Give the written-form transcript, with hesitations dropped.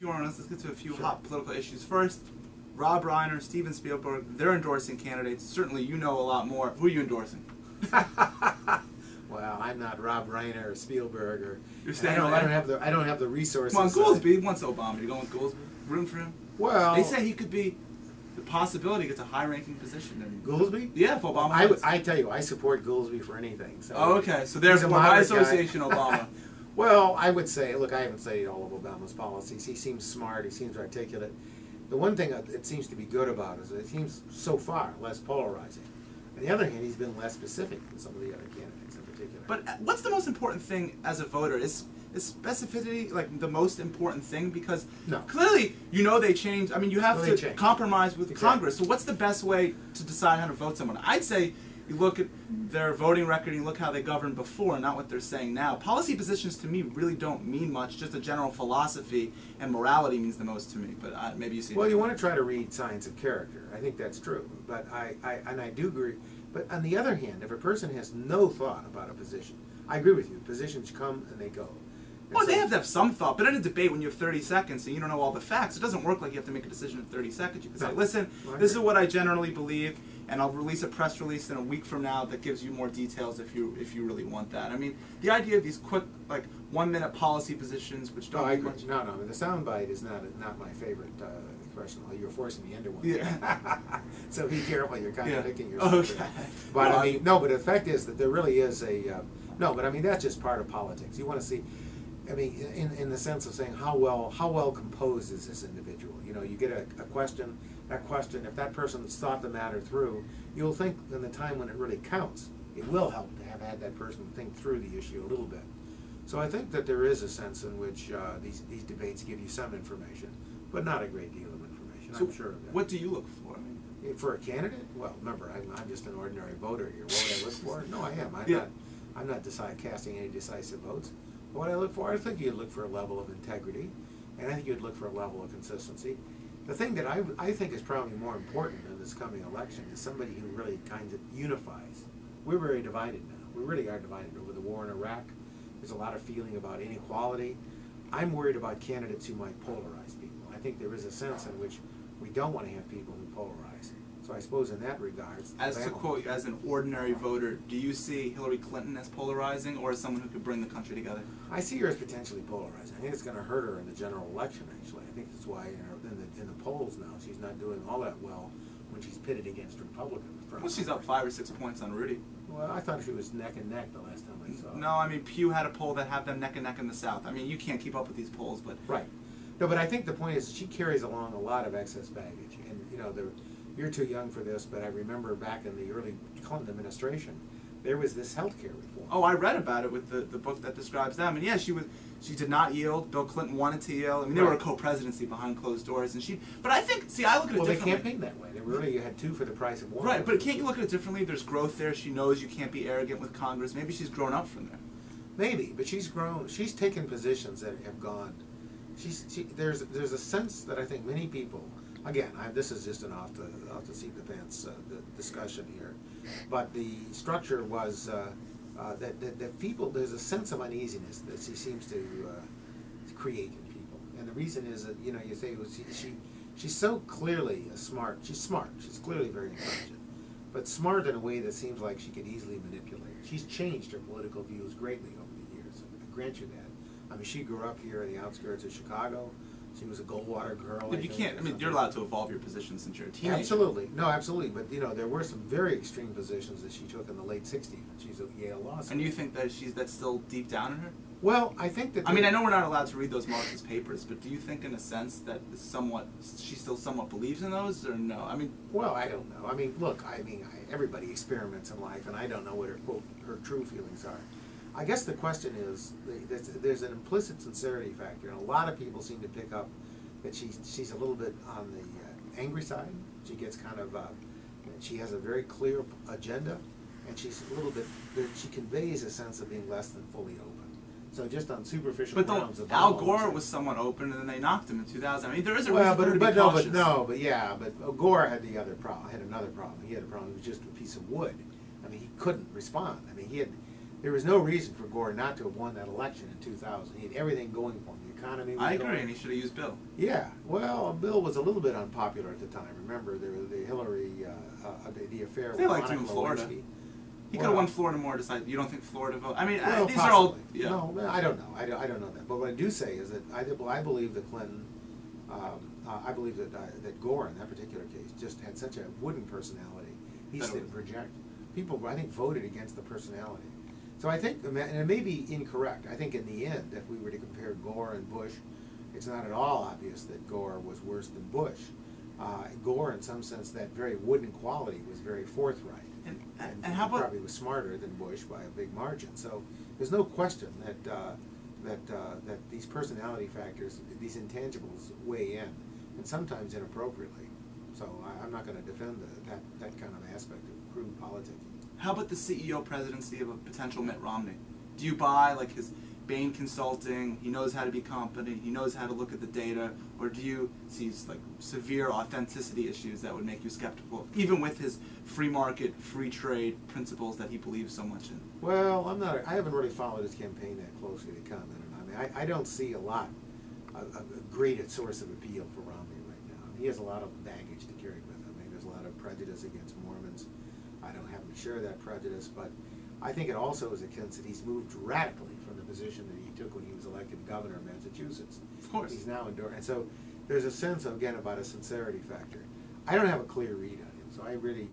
Let's get to a few hot political issues. First, Rob Reiner, Steven Spielberg, they're endorsing candidates. Certainly you know a lot more. Who are you endorsing? Well, I'm not Rob Reiner or Spielberg or I don't have the resources. Come on, Goolsby wants Obama. You going with Goolsby? Room for him? Well, they say he could be the possibility gets a high-ranking position. In Goolsby? Yeah, if Obama. I tell you, I support Goolsby for anything. So oh, okay. So therefore, by association, Obama. Well, I would say, look, I haven't studied all of Obama's policies. He seems smart. He seems articulate. The one thing that it seems to be good about is that it seems so far less polarizing. On the other hand, he's been less specific than some of the other candidates in particular. But what's the most important thing as a voter? Is specificity like the most important thing? Because clearly, you know, they changed. I mean, you have to compromise with Congress. So what's the best way to decide how to vote someone? I'd say you look at their voting record and you look how they governed before, not what they're saying now. Policy positions to me really don't mean much. Just a general philosophy and morality means the most to me. But maybe you see. Well, you want to try to read signs of character. I think that's true. But I do agree. But on the other hand, if a person has no thought about a position, I agree with you. Positions come and they go. And well, they have to have some thought. But in a debate, when you have 30 seconds and you don't know all the facts, it doesn't work like you have to make a decision in 30 seconds. You can say, listen, this is what I generally believe, and I'll release a press release in a week from now that gives you more details if you really want that. I mean, the idea of these quick, like, 1-minute policy positions, which don't mean much. No, the soundbite is not my favorite expression. You're forcing me into one. Yeah. So be careful. You're contradicting yourself. Okay. But I mean, no. But the fact is that there really is a no. But I mean, that's just part of politics. You want to see. I mean, in the sense of saying how well composed is this individual? You know, you get a question. That question, if that person's thought the matter through, you'll think in the time when it really counts, it will help to have had that person think through the issue a little bit. So I think that there is a sense in which these debates give you some information, but not a great deal of information. So I'm sure of that. What do you look for? I mean, for a candidate? Well, remember, I'm just an ordinary voter here. What would I look for? No, I am. I'm not casting any decisive votes. What I look for, I think you'd look for a level of integrity, and I think you'd look for a level of consistency. The thing that I think is probably more important in this coming election is somebody who really kind of unifies. We're very divided now. We really are divided over the war in Iraq. There's a lot of feeling about inequality. I'm worried about candidates who might polarize people. I think there is a sense in which we don't want to have people who polarize. So I suppose in that regard, as to quote, as an ordinary voter, do you see Hillary Clinton as polarizing or as someone who could bring the country together? I see her as potentially polarizing. I think it's going to hurt her in the general election, actually. I think that's why in the polls now she's not doing all that well when she's pitted against Republicans. Well, she's up 5 or 6 points on Rudy. Well, I thought she was neck and neck the last time I saw her. No, I mean, Pew had a poll that had them neck and neck in the South. I mean, you can't keep up with these polls, but... Right. No, but I think the point is she carries along a lot of excess baggage. And, you know, you're too young for this, but I remember back in the early Clinton administration, there was this health care reform. Oh, I read about it with the book that describes them. And yeah, she did not yield. Bill Clinton wanted to yield. I mean, they were a co-presidency behind closed doors. And but I think, see, I look at it differently. Well, they campaigned that way. They really had 2 for the price of 1. Right, but can't you look at it differently? There's growth there. She knows you can't be arrogant with Congress. Maybe she's grown up from there. Maybe, but she's grown. She's taken positions that have gone. There's a sense that I think many people. Again, this is just an off the seat of the pants discussion here, but the structure was that people, there's a sense of uneasiness that she seems to create in people, and the reason is that, you know, you say she's so clearly smart. She's smart. She's clearly very intelligent, but smart in a way that seems like she could easily manipulate. She's changed her political views greatly over the years. I grant you that. I mean, she grew up here in the outskirts of Chicago. She was a Goldwater girl. But you can't. I mean, you're allowed to evolve your position since you're a teenager. Absolutely, no, absolutely. But you know, there were some very extreme positions that she took in the late '60s. She's at Yale Law School. And you think that that's still deep down in her? Well, I think that. I mean, I know we're not allowed to read those Marxist papers, but do you think, in a sense, that she still somewhat believes in those, or no? I mean, well, I don't know. I mean, look, everybody experiments in life, and I don't know what her true feelings are. I guess the question is, there's an implicit sincerity factor, and a lot of people seem to pick up that she's a little bit on the angry side. She gets kind of, she has a very clear agenda, and she's a little bit, she conveys a sense of being less than fully open. So just on superficial grounds. But Al Gore was somewhat open, and then they knocked him in 2000. I mean, there is a reason for her to be cautious. But Gore had the other problem. Had another problem. He had a problem. He was just a piece of wood. I mean, he couldn't respond. I mean, there was no reason for Gore not to have won that election in 2000. He had everything going for him. The economy. I agree, and he should have used Bill. Yeah, well, Bill was a little bit unpopular at the time. Remember, there was the Hillary, the affair. They liked him in Florida. He could have won Florida more. Decided you don't think Florida vote? I mean, well, these possibly. are all. Yeah. No, I don't know. I don't know that. But what I do say is that I believe that Clinton. I believe that Gore, in that particular case, just had such a wooden personality. He just didn't project. People, I think, voted against the personality. So I think, and it may be incorrect, I think in the end, if we were to compare Gore and Bush, it's not at all obvious that Gore was worse than Bush. Gore, in some sense, that very wooden quality was very forthright. And how about, probably was smarter than Bush by a big margin. So there's no question that that these personality factors, these intangibles, weigh in, and sometimes inappropriately. So I'm not going to defend that kind of aspect of crude politicking. How about the CEO presidency of a potential Mitt Romney? Do you buy like his Bain consulting? He knows how to be competent. He knows how to look at the data. Or do you see like severe authenticity issues that would make you skeptical, even with his free market, free trade principles that he believes so much in? Well, I haven't really followed his campaign that closely to comment on. I mean, I don't see a great source of appeal for Romney right now. He has a lot of baggage to carry with him. I mean, there's a lot of prejudice against Mormons. I don't happen to share that prejudice, but I think it also is a sense that he's moved radically from the position that he took when he was elected governor of Massachusetts. Of course. He's now endorsed. And so there's a sense, again, about a sincerity factor. I don't have a clear read on him, so I really